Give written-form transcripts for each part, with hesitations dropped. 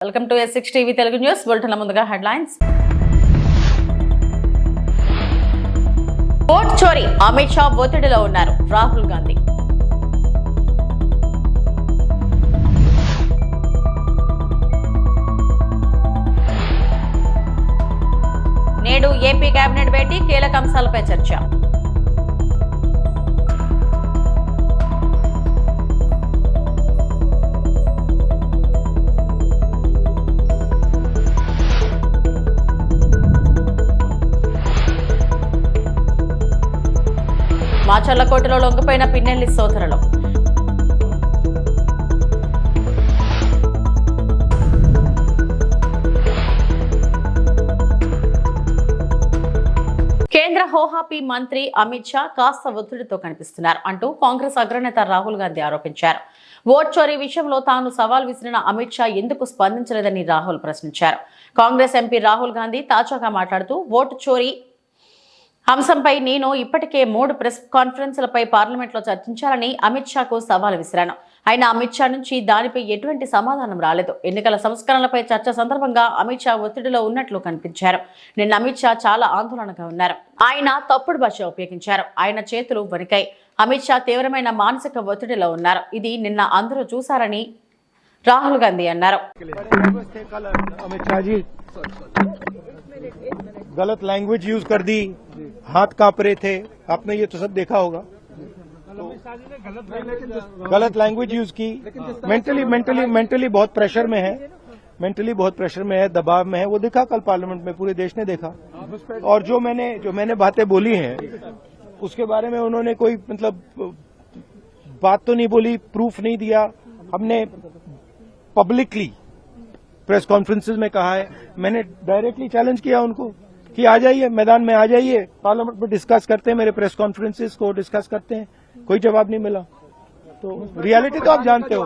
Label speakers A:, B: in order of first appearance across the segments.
A: Welcome to S6 TV Telugu news బులెటిన్ల ముందుగా headlines. Vote చోరీ, అమిత్ షా ఒత్తిడిలో ఉన్నారు. రాహుల్ గాంధీ నేడు ఏపీ కేబినెట్ భేటీ, కీలక అంశాలపై చర్చ. మాచర్లకోటలో లొంగిపోయిన పిన్నెల్లి సోదరులు. కేంద్ర హోంశాఖ మంత్రి అమిత్ షా కాస్త ఒత్తిడితో కనిపిస్తున్నారు అంటూ కాంగ్రెస్ అగ్రనేత రాహుల్ గాంధీ ఆరోపించారు. ఓట్ చోరీ విషయంలో తాను సవాల్ విసిరిన అమిత్ షా ఎందుకు స్పందించలేదని రాహుల్ ప్రశ్నించారు. కాంగ్రెస్ ఎంపీ రాహుల్ గాంధీ తాజాగా మాట్లాడుతూ ఓటు చోరీ అంశంపై నేను ఇప్పటికే 3 ప్రెస్ కాన్ఫరెన్స్లపై పార్లమెంట్లో చర్చించాలని అమిత్ షాకు సవాల్ విసిరాను. అయినా అమిత్ షా నుంచి దానిపై ఎటువంటి సమాధానం రాలేదు. ఎన్నికల సంస్కరణలపై చర్చ సందర్భంగా అమిత్ షా ఒత్తిడిలో ఉన్నట్లు కనిపించారు. నిన్న అమిత్ షా చాలా ఆందోళనగా ఉన్నారు. ఆయన తప్పుడు భాష ఉపయోగించారు. ఆయన చేతులు వణికాయి. అమిత్ షా తీవ్రమైన మానసిక ఒత్తిడిలో ఉన్నారు. ఇది నిన్న అందరూ చూశారని రాహుల్ గాంధీ అన్నారు.
B: गलत लैंग्वेज यूज कर दी, हाथ कांप रहे थे, आपने ये तो सब देखा होगा. गलत लैंग्वेज यूज की, मेंटली बहुत प्रेशर में है, दबाव में है. वो देखा कल पार्लियामेंट में, पूरे देश ने देखा. और जो मैंने बातें बोली हैं उसके बारे में उन्होंने कोई बात तो नहीं बोली, प्रूफ नहीं दिया. हमने पब्लिकली प्रेस कॉन्फ्रेंसेस में कहा है. मैंने डायरेक्टली चैलेंज किया उनको कि आ जाइए, मैदान में आ जाइए, पार्लियामेंट में डिस्कस करते हैं, मेरे प्रेस कॉन्फ्रेंसेस को डिस्कस करते हैं. कोई जवाब नहीं मिला. तो रियलिटी तो आप जानते हो.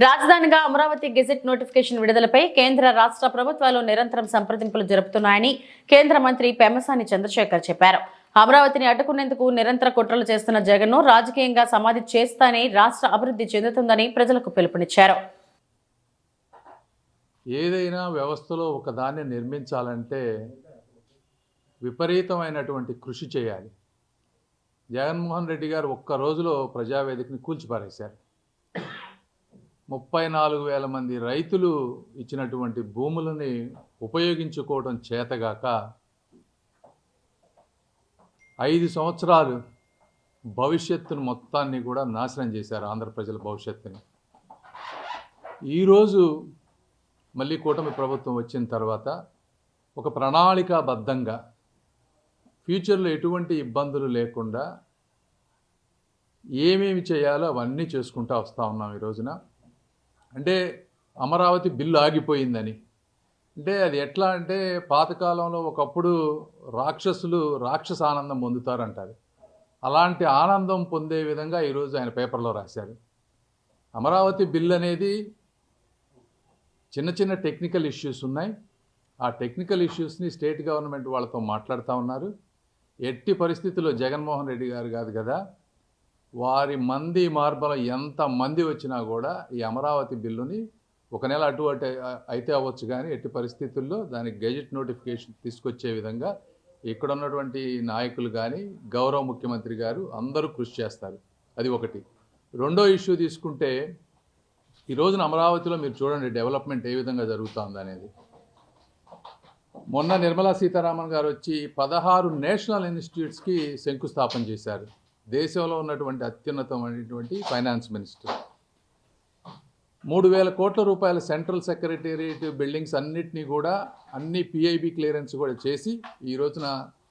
A: రాజధానిగా అమరావతి గెజెట్ నోటిఫికేషన్ విడుదలపై కేంద్ర రాష్ట్ర ప్రభుత్వాలు నిరంతరం సంప్రదింపులు జరుపుతున్నాయని కేంద్ర మంత్రి పెమ్మసాని చంద్రశేఖర్ చెప్పారు. అమరావతిని అడ్డుకునేందుకు నిరంతర కుట్రలు చేస్తున్న జగన్ను రాజకీయంగా సమాధి చేస్తానే రాష్ట్ర అభివృద్ధి చెందుతుందని ప్రజలకు పిలుపునిచ్చారు.
C: ఏదైనా వ్యవస్థలో ఒక దాన్ని నిర్మించాలంటే విపరీతమైనటువంటి కృషి చేయాలి. జగన్మోహన్ రెడ్డి గారు ఒక్క రోజులో ప్రజావేదికని కూల్చిపారేశారు. 34,000 మంది రైతులు ఇచ్చినటువంటి భూములని ఉపయోగించుకోవడం చేతగాక 5 సంవత్సరాలు భవిష్యత్తును మొత్తాన్ని కూడా నాశనం చేశారు, ఆంధ్ర ప్రజల భవిష్యత్తుని. ఈరోజు మళ్ళీ కూటమి ప్రభుత్వం వచ్చిన తర్వాత ఒక ప్రణాళికాబద్ధంగా ఫ్యూచర్లో ఎటువంటి ఇబ్బందులు లేకుండా ఏమేమి చేయాలో అవన్నీ చేసుకుంటూ వస్తూ ఉన్నాం. ఈ రోజున అంటే అమరావతి బిల్లు ఆగిపోయిందని అంటే అది ఎట్లా అంటే పాతకాలంలో ఒకప్పుడు రాక్షస ఆనందం పొందుతారంటారు. అలాంటి ఆనందం పొందే విధంగా ఈరోజు ఆయన పేపర్లో రాశారు. అమరావతి బిల్ అనేది చిన్న చిన్న టెక్నికల్ ఇష్యూస్ ఉన్నాయి. ఆ టెక్నికల్ ఇష్యూస్ని స్టేట్ గవర్నమెంట్ వాళ్ళతో మాట్లాడుతూ ఉన్నారు. ఎట్టి పరిస్థితుల్లో జగన్మోహన్ రెడ్డి గారు కాదు కదా, వారి మంది మార్బల ఎంతమంది వచ్చినా కూడా ఈ అమరావతి బిల్లుని ఒక నెల అటు అయితే అవ్వచ్చు, కానీ ఎట్టి పరిస్థితుల్లో దానికి గెజెట్ నోటిఫికేషన్ తీసుకొచ్చే విధంగా ఇక్కడ ఉన్నటువంటి నాయకులు కానీ గౌరవ ముఖ్యమంత్రి గారు అందరూ కృషి చేస్తారు. అది ఒకటి. రెండో ఇష్యూ తీసుకుంటే ఈ రోజున అమరావతిలో మీరు చూడండి డెవలప్మెంట్ ఏ విధంగా జరుగుతుంది అనేది. మొన్న నిర్మలా సీతారామన్ గారు వచ్చి 16 నేషనల్ ఇన్స్టిట్యూట్స్కి శంకుస్థాపన చేశారు. దేశంలో ఉన్నటువంటి అత్యున్నతమైనటువంటి ఫైనాన్స్ మినిస్టర్. 3,000 కోట్ల రూపాయల సెంట్రల్ సెక్రటేరియట్ బిల్డింగ్స్ అన్నిటినీ కూడా అన్ని PIB క్లియరెన్స్ కూడా చేసి ఈ రోజున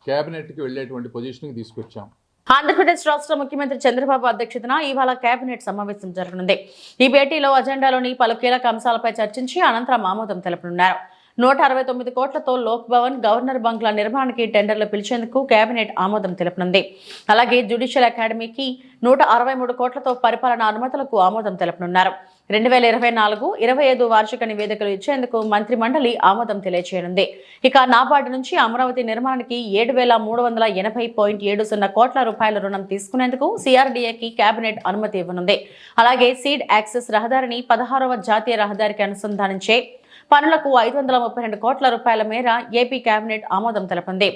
C: క్యాబినెట్కి వెళ్ళేటువంటి పొజిషన్కి తీసుకొచ్చాం.
A: ఆంధ్రప్రదేశ్ రాష్ట్ర ముఖ్యమంత్రి చంద్రబాబు అధ్యక్షతన ఇవాళ కేబినెట్ సమావేశం జరగనుంది. ఈ భేటీలో అజెండాలోని పలు కీలక అంశాలపై చర్చించి అనంతరం ఆమోదం తెలపనున్నారు. 169 కోట్లతో లోక్ భవన్, గవర్నర్ బంగ్లా నిర్మాణానికి టెండర్లు పిలిచేందుకు కేబినెట్ ఆమోదం తెలపనుంది. అలాగే జ్యుడిషియల్ అకాడమీకి 163 కోట్లతో పరిపాలనా అనుమతులకు ఆమోదం తెలపనున్నారు. 2024-25 వార్షిక నివేదికలు ఇచ్చేందుకు మంత్రి మండలి ఆమోదం తెలియజేయనుంది. ఇక నాబార్డు నుంచి అమరావతి నిర్మాణానికి 7,380.70 కోట్ల రూపాయల రుణం తీసుకునేందుకు CRDAకి కేబినెట్ అనుమతి ఇవ్వనుంది. అలాగే సీడ్ యాక్సెస్ రహదారిని 16వ జాతీయ రహదారికి అనుసంధానించే పనులకు 532 కోట్ల రూపాయల మేర ఏపీ కేబినెట్ ఆమోదం తెలిపింది.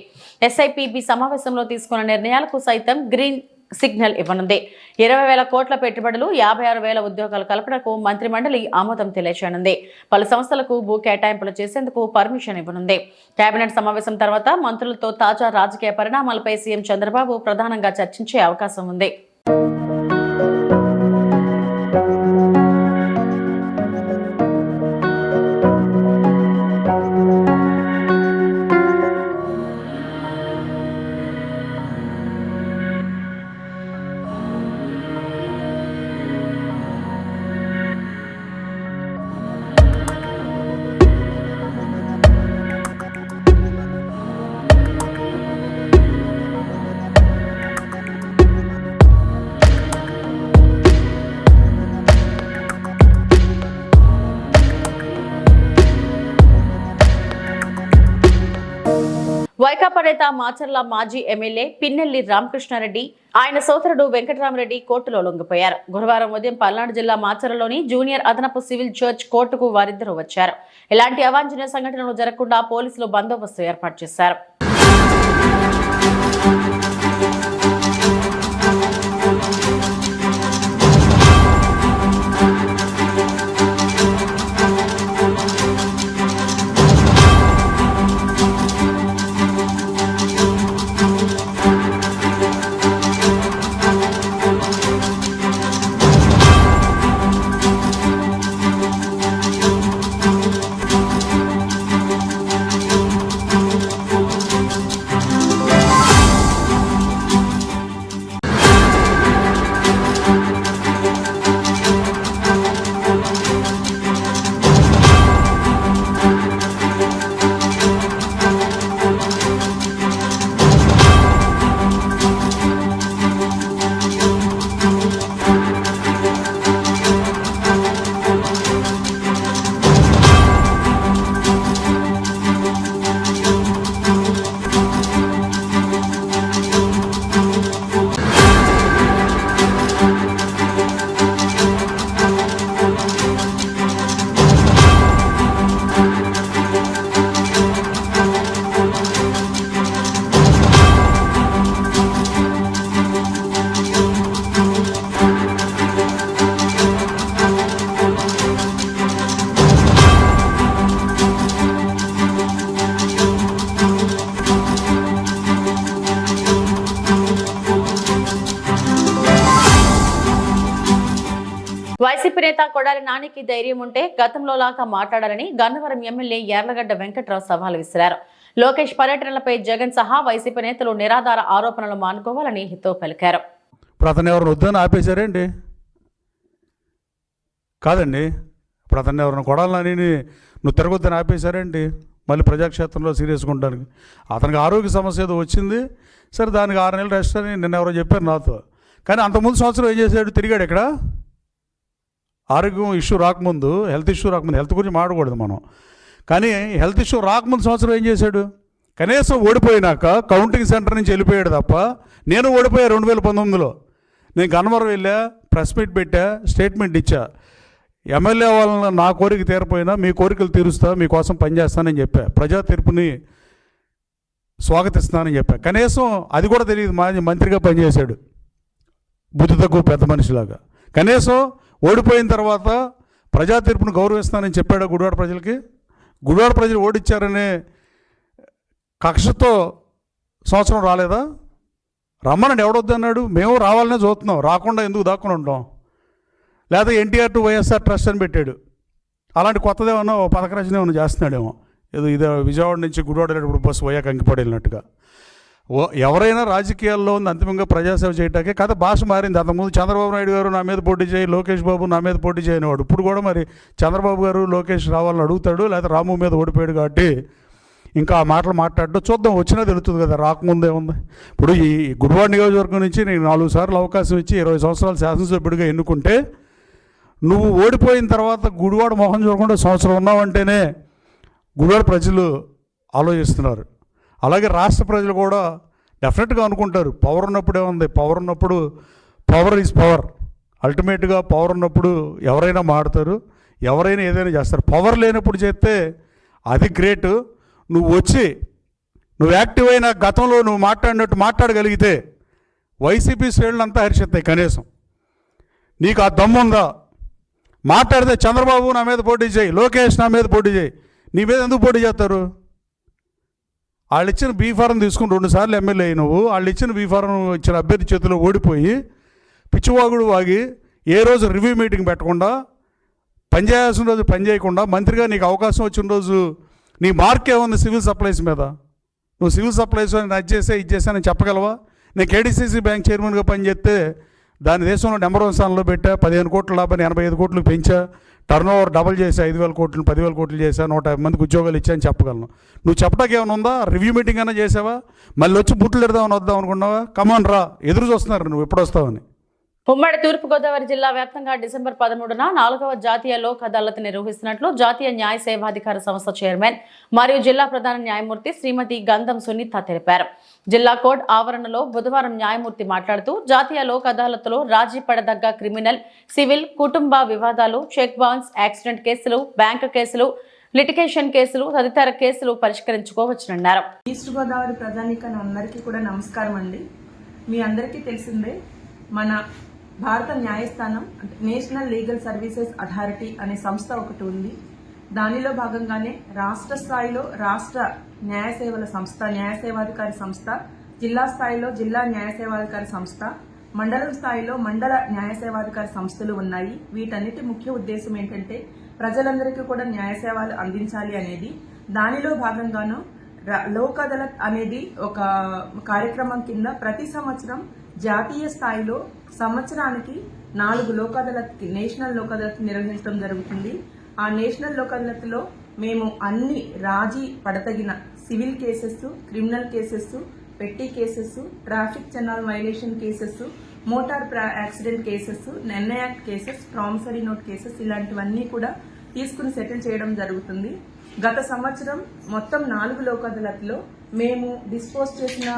A: ఎస్ఐపిబి సమావేశంలో తీసుకున్న నిర్ణయాలకు సైతం గ్రీన్ సిగ్నల్ ఇవ్వనుంది. 20,000 కోట్ల పెట్టుబడులు, 56,000 ఉద్యోగాల కల్పనకు మంత్రిమండలి ఆమోదం తెలియచేయనుంది. పలు సంస్థలకు భూ కేటాయింపులు చేసేందుకు పర్మిషన్ ఇవ్వనుంది. కేబినెట్ సమావేశం తర్వాత మంత్రులతో తాజా రాజకీయ పరిణామాలపై సీఎం చంద్రబాబు ప్రధానంగా చర్చించే అవకాశం ఉంది. వైకాపా నేత మాచర్ల మాజీ ఎమ్మెల్యే పిన్నెల్లి రామకృష్ణారెడ్డి, ఆయన సోదరుడు వెంకటరామరెడ్డి కోర్టులో లొంగిపోయారు. గురువారం ఉదయం పల్నాడు జిల్లా మాచర్లలోని జూనియర్ అదనపు సివిల్ జడ్జ్ కోర్టుకు వారిద్దరూ వచ్చారు. ఎలాంటి అవాంఛనీయ సంఘటనలు జరగకుండా పోలీసులు బందోబస్తు ఏర్పాటు చేశారు. వైసీపీ నేత కొడాలి నానికి ధైర్యం ఉంటే గతంలో లాగా మాట్లాడాలని గన్నవరం ఎమ్మెల్యే యార్లగడ్డ వెంకట్రావు సవాల్ విసిరారు. లోకేష్ పర్యటనలపై జగన్ సహా వైసీపీ నేతలు నిరాధార ఆరోపణలు మానుకోవాలని హితవు పలికారు.
D: ఇప్పుడు అతను ఎవరిని వద్దని ఆపేశారేంటి? కాదండి, ఇప్పుడు అతన్ని ఎవరిని కొడాలని నువ్వు తిరగొద్దని ఆపేశారేంటి? మళ్ళీ ప్రజాక్షేత్రంలో సీరియస్గా ఉండడానికి. అతనికి ఆరోగ్య సమస్య ఏదో వచ్చింది, సరే దానికి 6 నెలలు రెస్ట్ అని నిన్న ఎవరో చెప్పారు నాతో. కానీ అంతకుముందు సంవత్సరం ఏం చేశాడు? తిరిగాడు ఇక్కడ. ఆరోగ్యం ఇష్యూ రాకముందు, హెల్త్ ఇష్యూ రాకముందు, హెల్త్ గురించి మాట్లాడకూడదు మనం, కానీ హెల్త్ ఇష్యూ రాకముందు సంవత్సరం ఏం చేశాడు? కనీసం ఓడిపోయినాక కౌంటింగ్ సెంటర్ నుంచి వెళ్ళిపోయాడు తప్ప. నేను ఓడిపోయా 2019లో. నేను గన్నవరం వెళ్ళా, ప్రెస్ మీట్ పెట్టా, స్టేట్మెంట్ ఇచ్చా. ఎమ్మెల్యే వాళ్ళని నా కోరిక తీరపోయినా మీ కోరికలు తీరుస్తా, మీకోసం పనిచేస్తానని చెప్పా. ప్రజా తీర్పుని స్వాగతిస్తానని చెప్పా. కనీసం అది కూడా తెలియదు. మంత్రిగా పనిచేశాడు, బుద్ధి తక్కువ పెద్ద మనిషిలాగా. కనీసం ఓడిపోయిన తర్వాత ప్రజా తీర్పును గౌరవిస్తానని చెప్పాడు గుడివాడ ప్రజలకి. గుడివాడ ప్రజలు ఓడిచ్చారనే కక్షతో సంవత్సరం రాలేదా? రమ్మనండి, ఎవడొద్దన్నాడు? మేము రావాలనే చూస్తున్నాం, రాకుండా ఎందుకు దాక్కుని ఉంటాం? లేదా ఎన్టీఆర్ టు వైఎస్ఆర్ ట్రస్ట్ అని పెట్టాడు. అలాంటి కొత్తదేమన్నా పథక రచన ఏమన్నా చేస్తున్నాడేమో. ఏదో ఇదే విజయవాడ నుంచి గుడివాడ వెళ్ళేటప్పుడు బస్సు పోయాక కంకిపాడు వెళ్ళినట్టుగా. ఎవరైనా రాజకీయాల్లో ఉంది అంతిమంగా ప్రజాసేవ చేయటాకే. కథ భాష మారింది. అంతకుముందు చంద్రబాబు నాయుడు గారు నా మీద పోటీ చేయి, లోకేష్ బాబు నా మీద పోటీ చేయనివాడు. ఇప్పుడు కూడా మరి చంద్రబాబు గారు లోకేష్ రావాలని అడుగుతాడు, లేకపోతే రాము మీద ఓడిపోయాడు కాబట్టి ఇంకా ఆ మాటలు మాట్లాడడం చూద్దాం. వచ్చినా తెలుస్తుంది కదా, రాకముందే ఉంది. ఇప్పుడు ఈ గుడివాడ నియోజకవర్గం నుంచి నేను 4 సార్లు అవకాశం ఇచ్చి 20 సంవత్సరాలు శాసనసభ్యుడిగా ఎన్నుకుంటే, నువ్వు ఓడిపోయిన తర్వాత గుడివాడ మొహం చూడకుండా సంవత్సరం ఉన్నావంటేనే గుడివాడ ప్రజలు ఆలోచిస్తున్నారు. అలాగే రాష్ట్ర ప్రజలు కూడా డెఫినెట్గా అనుకుంటారు, పవర్ ఉన్నప్పుడే ఉంది. పవర్ ఉన్నప్పుడు పవర్ ఈజ్ పవర్. అల్టిమేట్గా పవర్ ఉన్నప్పుడు ఎవరైనా మాడతారు. ఎవరైనా ఏదైనా చేస్తారు. పవర్ లేనప్పుడు చేస్తే అది గ్రేట్. నువ్వు యాక్టివ్ అయిన గతంలో నువ్వు మాట్లాడినట్టు మాట్లాడగలిగితే వైసీపీ శ్రేణులంతా హర్షిస్తాయి. కనీసం నీకు ఆ దమ్ముందా? మాట్లాడితే చంద్రబాబు నా మీద పోటీ చేయి, లోకేష్ నా మీద పోటీ చేయి. నీ మీద ఎందుకు పోటీ చేస్తారు? వాళ్ళు ఇచ్చిన బీఫారం తీసుకుని 2 సార్లు ఎమ్మెల్యే అయి నువ్వు వాళ్ళు ఇచ్చిన బీఫారం ఇచ్చిన అభ్యర్థి చేతిలో ఓడిపోయి పిచ్చివాగుడు వాగి ఏ రోజు రివ్యూ మీటింగ్ పెట్టకుండా, పనిచేయాల్సిన రోజు పని చేయకుండా, మంత్రిగా నీకు అవకాశం వచ్చిన రోజు నీ మార్క్ ఏముంది సివిల్ సప్లైస్ మీద? నువ్వు సివిల్ సప్లైస్ అది చేసే ఇది చేసానని చెప్పగలవా? నేను కేడీసీసీ బ్యాంక్ చైర్మన్గా పనిచేస్తే దాని దేశంలో నెంబర్ 1 స్థానంలో పెట్టా, 15 కోట్ల లాభాన్ని 85 కోట్లు పెంచా, టర్న్ ఓవర్ డబల్ చేసా, 5,000 కోట్లు 10,000 కోట్లు చేశా, 150 మందికి ఉద్యోగాలు ఇచ్చాయని చెప్పగలను. నువ్వు చెప్పడానికి ఏమైనా ఉందా? రివ్యూ మీటింగ్ అయినా చేసావా? మళ్ళీ వచ్చి బుట్లు ఎడదామని వద్దాం అనుకున్నావా? కమాన్ రా, ఎదురు చూస్తున్నారు నువ్వు ఎప్పుడు వస్తావని.
A: ఉమ్మడి తూర్పుగోదావరి జిల్లా వ్యాప్తంగా డిసెంబర్ 13న 4వ జాతీయ లోక్ అదాలత్ నిర్వహిస్తున్నట్లు జాతీయ న్యాయ సేవాధికార సంస్థ చైర్మన్ మరియు జిల్లా ప్రధాన న్యాయమూర్తి శ్రీమతి గంధం సునీత తెలిపారు. జిల్లా కోర్టు ఆవరణలో బుధవారం న్యాయమూర్తి మాట్లాడుతూ జాతీయ లోక్ అదాలత్లో రాజీ పడదగ్గ క్రిమినల్, సివిల్, కుటుంబ వివాదాలు, చెక్ బౌన్స్, యాక్సిడెంట్ కేసులు, బ్యాంకు కేసులు, లిటిగేషన్ కేసులు తదితర కేసులు పరిష్కరించుకోవచ్చునన్నారు.
E: ఈస్ట్ గోదావరి ప్రజానీకానికి కూడా నమస్కారం అండి. మీ అందరికీ తెలిసిందే, మన భారత న్యాయస్థానం అంటే నేషనల్ లీగల్ సర్వీసెస్ అథారిటీ అనే సంస్థ ఒకటి ఉంది. దానిలో భాగంగానే రాష్ట్ర స్థాయిలో రాష్ట్ర న్యాయ సేవల సంస్థ, న్యాయ సేవాధికారి సంస్థ, జిల్లా స్థాయిలో జిల్లా న్యాయ సేవాధికారి సంస్థ, మండలం స్థాయిలో మండల న్యాయ సేవాధికారి సంస్థలు ఉన్నాయి. వీటన్నిటి ముఖ్య ఉద్దేశం ఏంటంటే ప్రజలందరికీ కూడా న్యాయ సేవలు అందించాలి అనేది. దానిలో భాగంగాను లోక్ అదాలత్ అనేది ఒక కార్యక్రమం కింద ప్రతి సంవత్సరం జాతీయ స్థాయిలో సంవత్సరానికి 4 లోక్ అదాలత్, నేషనల్ లోక్ అదాలత్ నిర్వహించడం జరుగుతుంది. ఆ నేషనల్ లోక్ అదాలత్ లో మేము అన్ని రాజీ పడతగిన civil cases, criminal cases, petty cases, traffic చన్నాల్ violation cases, motor accident cases, NI act cases, promissory note cases ఇలాంటివన్నీ కూడా తీసుకుని సెటిల్ చేయడం జరుగుతుంది. గత సంవత్సరం మొత్తం 4 లోక్ అదాలత్లో మేము డిస్పోజ్ చేసిన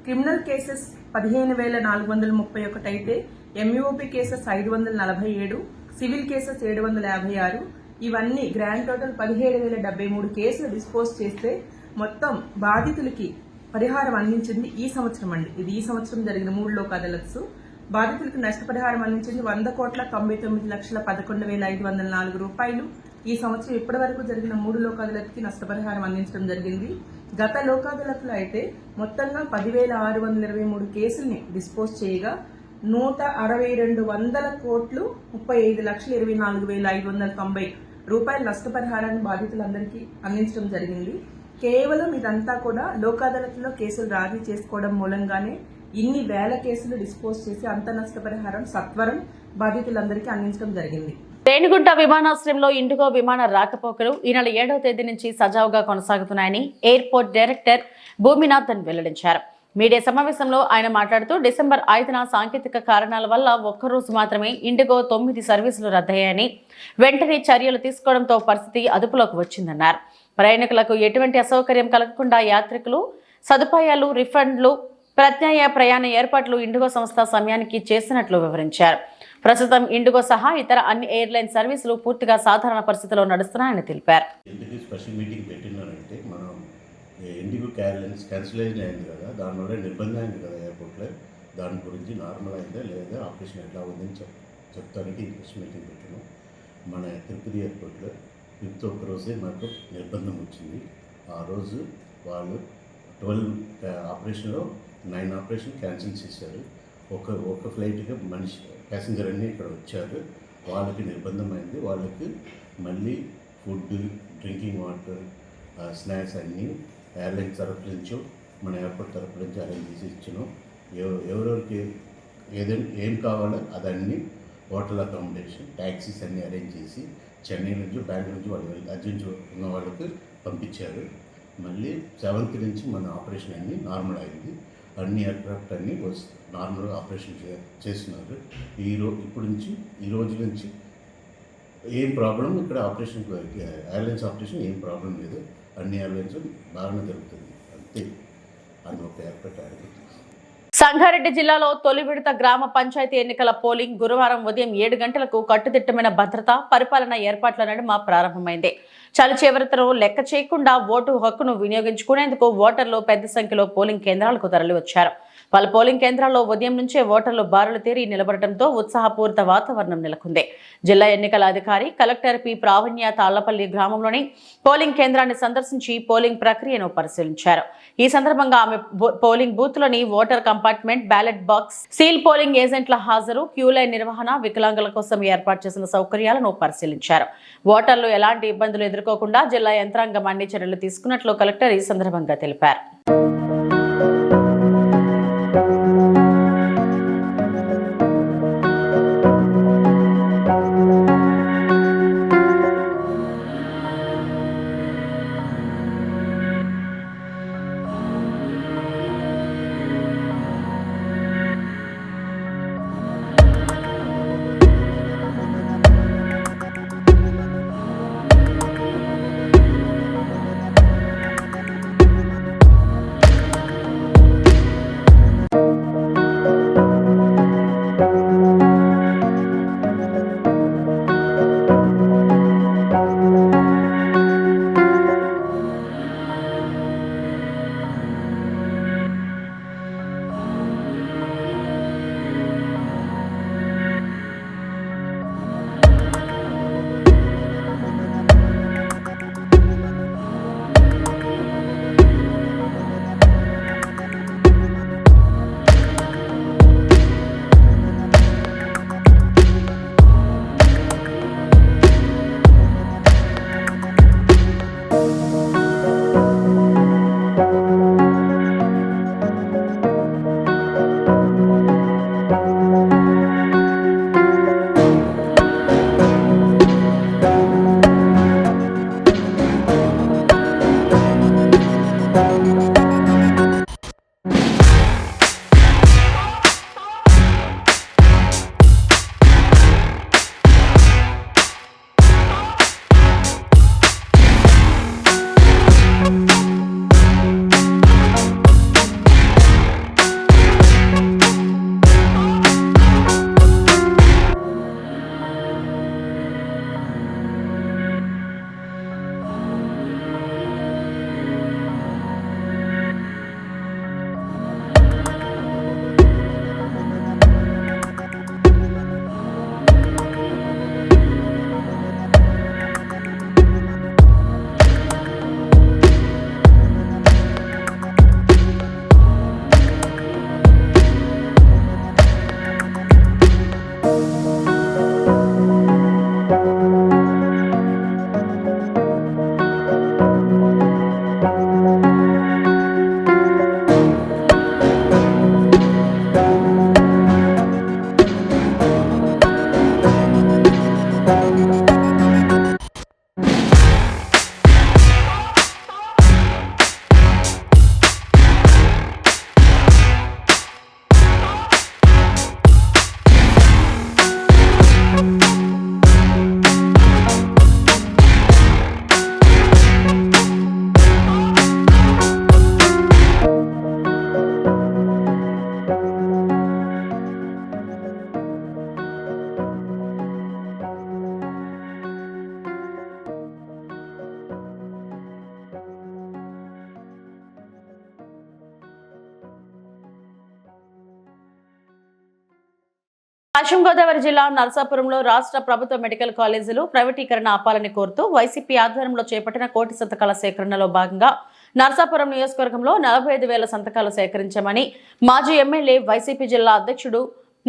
E: క్రిమినల్ కేసెస్ 15,431 అయితే ఎంయూఓపీ కేసెస్ 547, సివిల్ కేసెస్ 756, ఇవన్నీ గ్రాండ్ టోటల్ 17,073 కేసులు డిస్పోజ్ చేస్తే మొత్తం బాధితులకి పరిహారం అందించింది ఈ సంవత్సరం అండి. ఇది ఈ సంవత్సరం జరిగిన 3 లోక్ అదాలత్స్. బాధితులకు నష్టపరిహారం అందించింది 1,99,11,504 రూపాయలు. ఈ సంవత్సరం ఇప్పటి వరకు జరిగిన 3 లోక్ అదాలత్కి నష్టపరిహారం అందించడం జరిగింది. గత లోక్ అదాలత్లో అయితే మొత్తంగా 10,623 కేసుల్ని డిస్పోజ్ చేయగా 162,000 కోట్లు 35,24,590 రూపాయల నష్టపరిహారాన్ని బాధితులందరికీ అందించడం జరిగింది. కేవలం ఇదంతా కూడా లోక్ అదాలత్లో కేసులు రాజీ చేసుకోవడం మూలంగానే ఇన్ని వేల కేసులు డిస్పోజ్ చేసి అంత నష్టపరిహారం సత్వరం బాధితులందరికీ అందించడం జరిగింది.
A: రేణిగుంట విమానాశ్రయంలో ఇండిగో విమాన రాకపోకలు ఈ నెల 7వ తేదీ నుంచి సజావుగా కొనసాగుతున్నాయని ఎయిర్పోర్ట్ డైరెక్టర్ భూమినాథన్ వెల్లడించారు. మీడియా సమావేశంలో ఆయన మాట్లాడుతూ డిసెంబర్ 5న సాంకేతిక కారణాల వల్ల ఒక్కరోజు మాత్రమే ఇండిగో 9 సర్వీసులు రద్దయ్యాయని, వెంటనే చర్యలు తీసుకోవడంతో పరిస్థితి అదుపులోకి వచ్చిందన్నారు. ప్రయాణికులకు ఎటువంటి అసౌకర్యం కలగకుండా యాత్రికులు సదుపాయాలు, రిఫండ్లు, ప్రత్యాయ ప్రయాణ ఏర్పాట్లు ఇండిగో సంస్థ సమయానికి చేసినట్లు వివరించారు. ప్రస్తుతం ఇండిగో సహా ఇతర అన్ని ఎయిర్లైన్ సర్వీసులు పూర్తిగా సాధారణ పరిస్థితిలో నడుస్తున్నాయని తెలిపారు.
F: ఎందుకు స్పెషల్ మీటింగ్ పెట్టినారంటే మనం ఇండిగో క్యాన్సిలేషన్ అయింది కదా, దానివల్ల నిర్బంధం అయింది కదా ఎయిర్పోర్ట్లో, దాని గురించి నార్మల్ అయిందా లేదా ఆపరేషన్ ఎట్లా ఉందని చెప్తానికి స్పెషల్ మీటింగ్ పెట్టాను. మన తిరుపతి ఎయిర్పోర్ట్లో 5th ఒక రోజే మాకు నిర్బంధం వచ్చింది. ఆ రోజు వాళ్ళు 12 ఆపరేషన్లో 9 ఆపరేషన్ క్యాన్సిల్ చేశారు. ఒక ఫ్లైట్గా మనిషి ప్యాసింజర్ అన్నీ ఇక్కడ వచ్చారు, వాళ్ళకి నిర్బంధం అయింది. వాళ్ళకి మళ్ళీ ఫుడ్, డ్రింకింగ్ వాటర్, స్నాక్స్ అన్నీ ఎయిర్లైన్ తరఫు నుంచో మన ఎయిర్పోర్ట్ తరఫు నుంచి అరేంజ్ చేసి ఇచ్చినాం. ఎవరెవరికి ఏం కావాలో అదన్నీ హోటల్ అకామిడేషన్, ట్యాక్సీస్ అన్నీ అరేంజ్ చేసి చెన్నై నుంచి, బెంగళూరు నుంచి వాళ్ళు అర్జెంట్ ఉన్న వాళ్ళకి పంపించారు. మళ్ళీ 7th నుంచి మన ఆపరేషన్ అన్నీ నార్మల్ అయింది. అన్ని ఎయిర్క్రాఫ్ట్ అన్నీ నార్మల్ ఆపరేషన్ చేస్తున్నారు. ఈ రోజు నుంచి ఏం ప్రాబ్లం ఇక్కడ ఆపరేషన్, ఎయిర్లైన్స్ ఆపరేషన్ ఏం ప్రాబ్లం లేదు. అన్ని ఎయిర్లైన్స్ బాగానే జరుగుతుంది. అంతే, అది ఒక ఎయిర్క్రాఫ్ట్.
A: సంగారెడ్డి జిల్లాలో తొలి విడత గ్రామ పంచాయతీ ఎన్నికల పోలింగ్ గురువారం ఉదయం 7 గంటలకు కట్టుదిట్టమైన భద్రత పరిపాలన ఏర్పాట్ల నడుమ ప్రారంభమైంది. చలి చివరితను లెక్క చేయకుండా ఓటు హక్కును వినియోగించుకునేందుకు ఓటర్లు పెద్ద సంఖ్యలో పోలింగ్ కేంద్రాలకు తరలివచ్చారు. పలు పోలింగ్ కేంద్రాల్లో ఉదయం నుంచే ఓటర్లు బారులు తీరి నిలబడటంతో ఉత్సాహపూరిత వాతావరణం నెలకొంది. జిల్లా ఎన్నికల అధికారి కలెక్టర్ పి ప్రావణ్య తాళ్లపల్లి గ్రామంలోని పోలింగ్ కేంద్రాన్ని సందర్శించి పోలింగ్ ప్రక్రియను పరిశీలించారు. ఈ సందర్భంగా ఆమె పోలింగ్ బూత్లోని voter compartment, ballot box, seal polling ఏజెంట్ల హాజరు, క్యూలైన్ నిర్వహణ, వికలాంగుల కోసం ఏర్పాటు చేసిన సౌకర్యాలను పరిశీలించారు. ఓటర్లు ఎలాంటి ఇబ్బందులు ఎదుర్కోకుండా జిల్లా యంత్రాంగం అన్ని చర్యలు తీసుకున్నట్లు కలెక్టర్ ఈ సందర్భంగా తెలిపారు. పశ్చిమ గోదావరి జిల్లా నరసాపురంలో రాష్ట్ర ప్రభుత్వ మెడికల్ కాలేజీలు ప్రైవేటీకరణ ఆపాలని కోరుతూ వైసీపీ ఆధ్వర్యంలో చేపట్టిన కోటి సంతకాల సేకరణలో భాగంగా నరసాపురం నియోజకవర్గంలో 45,000 సంతకాలు సేకరించామని మాజీ ఎమ్మెల్యే వైసీపీ జిల్లా అధ్యక్షుడు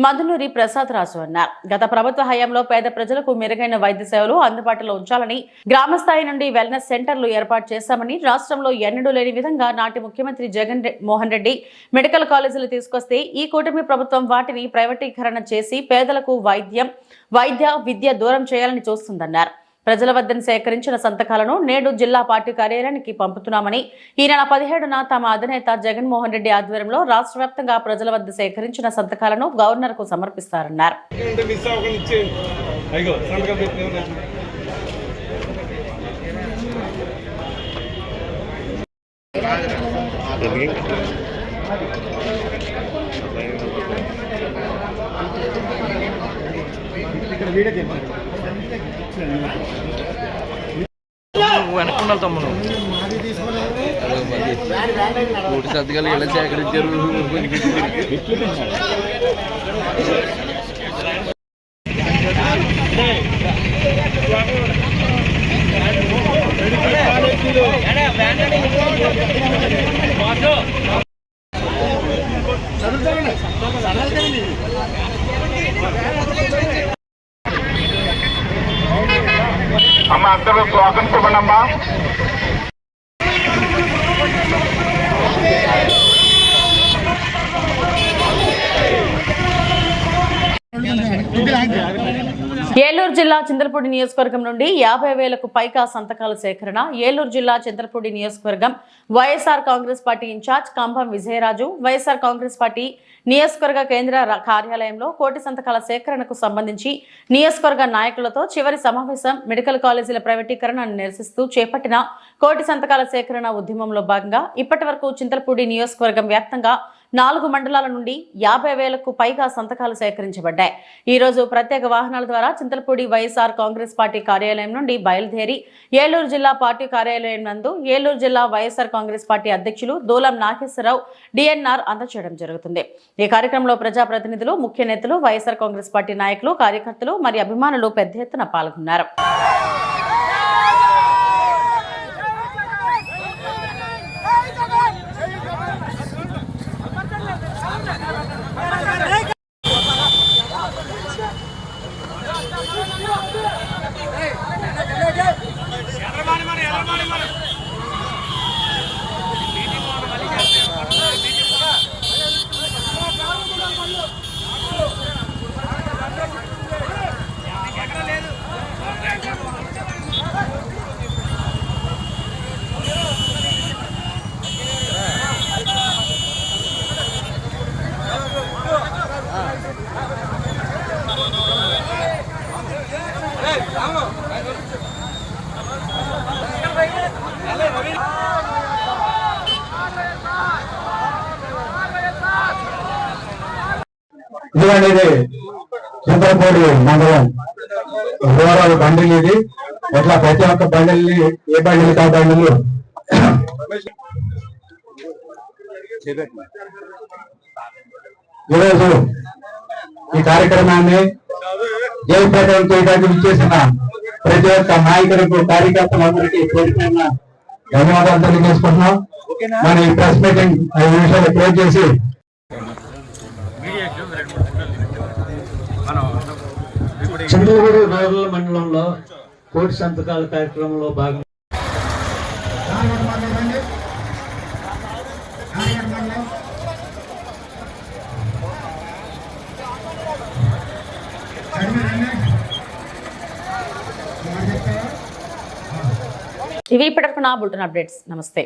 A: మధునూరి ప్రసాద్ రాజు అన్నారు. గత ప్రభుత్వ హయాంలో పేద ప్రజలకు మెరుగైన వైద్య సేవలు అందుబాటులో ఉంచాలని గ్రామ స్థాయి నుండి వెల్నెస్ సెంటర్లు ఏర్పాటు చేశామని, రాష్ట్రంలో ఎన్నడూ లేని విధంగా నాటి ముఖ్యమంత్రి జగన్ మోహన్ రెడ్డి మెడికల్ కాలేజీలు తీసుకొస్తే ఈ కూటమి ప్రభుత్వం వాటిని ప్రైవేటీకరణ చేసి పేదలకు విద్య దూరం చేయాలని చూస్తుందన్నారు. ప్రజల వద్ద సేకరించిన సంతకాలను నేడు జిల్లా పార్టీ కార్యాలయానికి పంపుతున్నామని, ఈ నెల 17న తమ అధినేత జగన్మోహన్ రెడ్డి ఆధ్వర్యంలో రాష్ట్ర వ్యాప్తంగా ప్రజల వద్ద సేకరించిన సంతకాలను గవర్నర్కు సమర్పిస్తారన్నారు.
G: వెనక్కున్నాను తమ్ముడు కోటి సర్దిగాలు ఎలా సేకరించారు
H: అమ్మ అందరూ స్వాగతించండి అమ్మా.
A: ఏలూరు జిల్లా చింతలపూడి నియోజకవర్గం నుండి 50,000కు పైగా సంతకాల సేకరణ. ఏలూరు జిల్లా చింతలపూడి నియోజకవర్గం YSR Congress party incharge Kambham Vijayaraju YSR Congress party నియోజకవర్గ కేంద్ర కార్యాలయంలో కోటి సంతకాల సేకరణకు సంబంధించి నియోజకవర్గ నాయకులతో చివరి సమావేశం. మెడికల్ కాలేజీల ప్రైవేటీకరణను నిరసిస్తూ చేపట్టిన కోటి సంతకాల సేకరణ ఉద్యమంలో భాగంగా ఇప్పటి వరకు చింతలపూడి నియోజకవర్గం వ్యాప్తంగా 4 మండలాల నుండి 50,000కు పైగా సంతకాలు సేకరించబడ్డాయి. ఈ రోజు ప్రత్యేక వాహనాల ద్వారా చింతలపూడి వైఎస్ఆర్ కాంగ్రెస్ పార్టీ కార్యాలయం నుండి బయలుదేరి ఏలూరు జిల్లా పార్టీ కార్యాలయం నందు ఏలూరు జిల్లా వైఎస్ఆర్ కాంగ్రెస్ పార్టీ అధ్యక్షులు దూలం నాగేశ్వరరావు డిఎన్ఆర్ అందజేయడం జరుగుతుంది. ఈ కార్యక్రమంలో ప్రజాప్రతినిధులు, ముఖ్య నేతలు, వైఎస్ఆర్ కాంగ్రెస్ పార్టీ నాయకులు, కార్యకర్తలు మరియు అభిమానులు పెద్ద ఎత్తున పాల్గొన్నారు.
I: ఇది చింతలపూడి మండలం రూరల్ బండిల్. ఇది ఇట్లా ప్రతి ఒక్క బండిల్ని ఏ బండిలు కా బండిలు ఈరోజు ఈ కార్యక్రమాన్ని జయప్రదం చేయడానికి విచ్చేసిన ప్రతి ఒక్క నాయకులకు, కార్యకర్తలందరికీ పేరుపైన ధన్యవాదాలు తెలియజేసుకుంటున్నాం. మన ఈ ప్రెస్ మీటింగ్ 5 నిమిషాలు క్లోజ్ చేసి చింతలపూడి రూరల్ మండలంలో కోటి సంతకాల కార్యక్రమంలో భాగంగా
A: ఇవి ఇప్పటివరకు నా బులెటిన్ అప్డేట్స్. నమస్తే.